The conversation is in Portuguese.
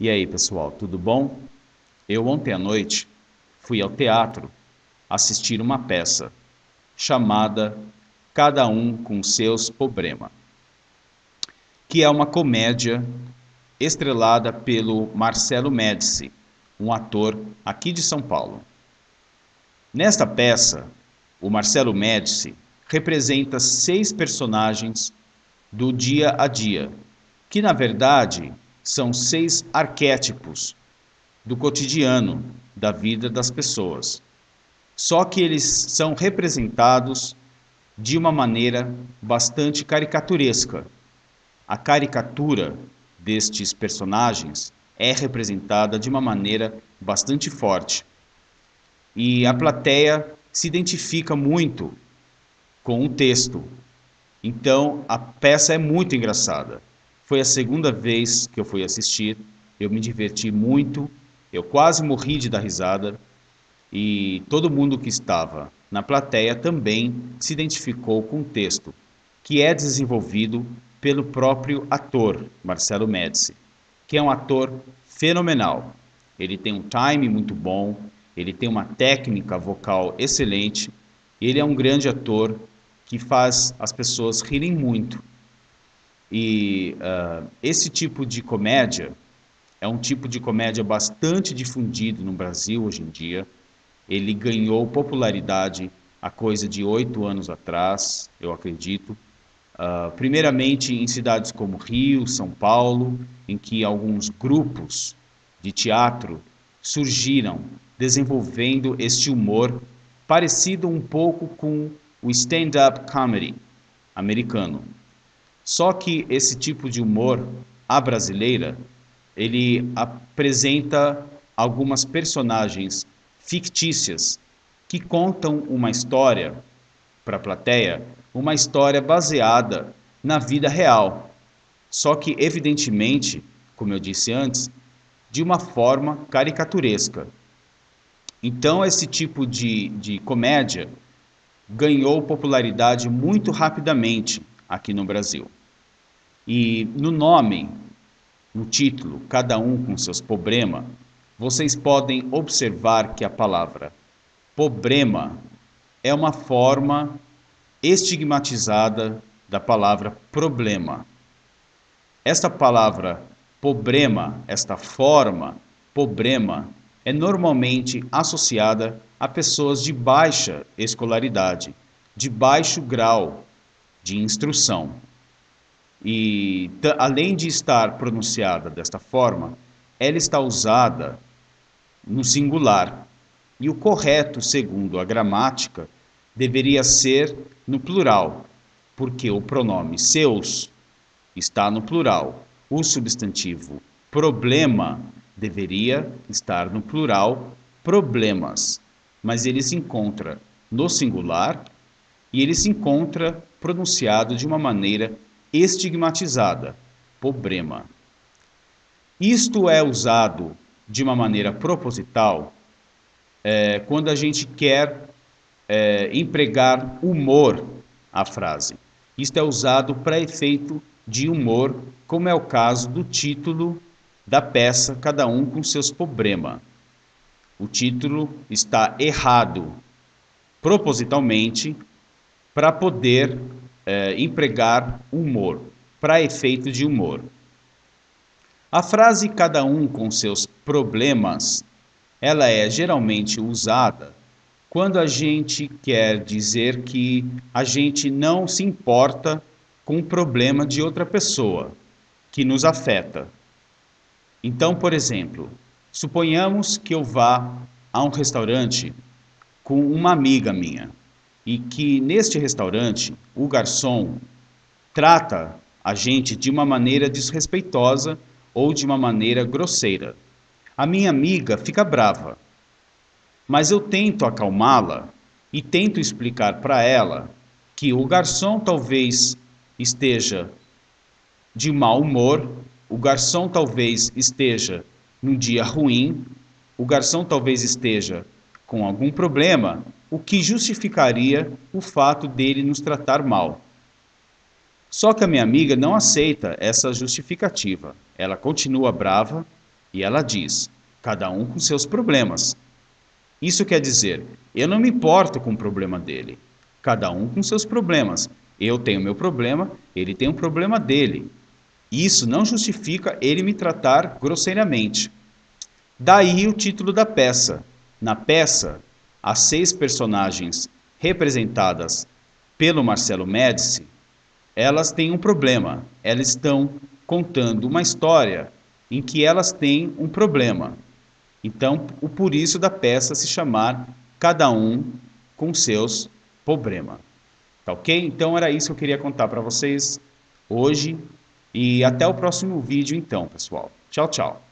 E aí, pessoal, tudo bom? Eu ontem à noite fui ao teatro assistir uma peça chamada Cada Um com Seus Problema, que é uma comédia estrelada pelo Marcelo Médici, um ator aqui de São Paulo. Nesta peça, o Marcelo Médici representa 6 personagens do dia a dia, que na verdade são 6 arquétipos do cotidiano, da vida das pessoas. Só que eles são representados de uma maneira bastante caricaturesca. A caricatura destes personagens é representada de uma maneira bastante forte. E a plateia se identifica muito com o texto. Então, a peça é muito engraçada. Foi a segunda vez que eu fui assistir, eu me diverti muito, eu quase morri de dar risada, e todo mundo que estava na plateia também se identificou com o texto, que é desenvolvido pelo próprio ator, Marcelo Médici, que é um ator fenomenal. Ele tem um time muito bom, ele tem uma técnica vocal excelente, ele é um grande ator que faz as pessoas rirem muito. E esse tipo de comédia é um tipo de comédia bastante difundido no Brasil hoje em dia. Ele ganhou popularidade há coisa de 8 anos atrás, eu acredito. Primeiramente em cidades como Rio, São Paulo, em que alguns grupos de teatro surgiram desenvolvendo este humor parecido um pouco com o stand-up comedy americano. Só que esse tipo de humor, à brasileira, ele apresenta algumas personagens fictícias que contam uma história para a plateia, uma história baseada na vida real. Só que, evidentemente, como eu disse antes, de uma forma caricaturesca. Então, esse tipo de comédia ganhou popularidade muito rapidamente aqui no Brasil. E no nome, no título, Cada Um com Seus Problema, vocês podem observar que a palavra problema é uma forma estigmatizada da palavra problema. Esta palavra problema, esta forma problema, é normalmente associada a pessoas de baixa escolaridade, de baixo grau de instrução. E, além de estar pronunciada desta forma, ela está usada no singular. E o correto, segundo a gramática, deveria ser no plural, porque o pronome seus está no plural. O substantivo problema deveria estar no plural problemas, mas ele se encontra no singular e ele se encontra pronunciado de uma maneira estigmatizada, problema. Isto é usado de uma maneira proposital quando a gente quer empregar humor à frase. Isto é usado para efeito de humor, como é o caso do título da peça Cada Um com Seus Problemas. O título está errado propositalmente para poder empregar humor, para efeito de humor. A frase Cada Um com Seus Problemas, ela é geralmente usada quando a gente quer dizer que a gente não se importa com o problema de outra pessoa que nos afeta. Então, por exemplo, suponhamos que eu vá a um restaurante com uma amiga minha e que neste restaurante o garçom trata a gente de uma maneira desrespeitosa ou de uma maneira grosseira. A minha amiga fica brava, mas eu tento acalmá-la e tento explicar para ela que o garçom talvez esteja de mau humor, o garçom talvez esteja num dia ruim, o garçom talvez esteja com algum problema, o que justificaria o fato dele nos tratar mal. Só que a minha amiga não aceita essa justificativa. Ela continua brava E ela diz: cada um com seus problemas. Isso quer dizer, eu não me importo com o problema dele. Cada um com seus problemas. Eu tenho meu problema, ele tem um problema dele. Isso não justifica ele me tratar grosseiramente. Daí o título da peça. Na peça, as 6 personagens representadas pelo Marcelo Médici, elas têm um problema. Elas estão contando uma história em que elas têm um problema. Então, o por isso da peça se chamar Cada um com seus problemas. Tá ok? Então era isso que eu queria contar para vocês hoje. E até o próximo vídeo então, pessoal. Tchau, tchau.